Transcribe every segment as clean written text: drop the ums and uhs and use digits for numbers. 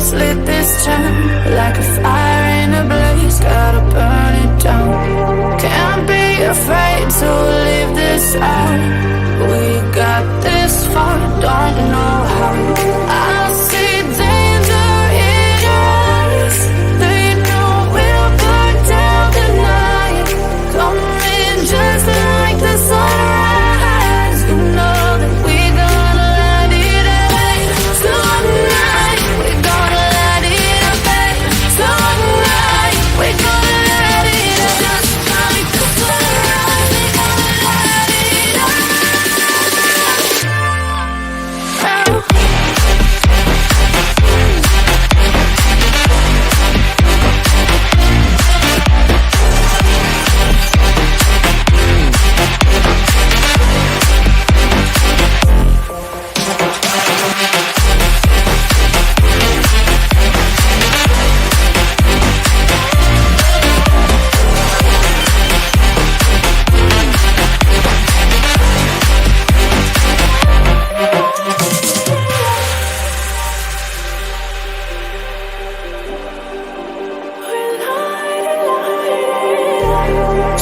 always lit this town like a fire in a blaze, gotta burn it down. Can't be afraid to leave this out. We got this far, don't know how. I see danger in your eyes. They know we'll burn down the night. Coming just like the sunrise. You know that we gonna let it away. Tonight, we gonna let it away. Tonight, we gonna let it away. Just like the sunrise, we gonna let it away.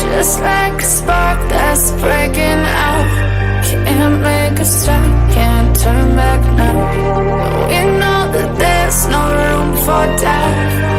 Just like a spark that's breaking out. Can't make a stop, can't turn back now. We know that there's no room for doubt.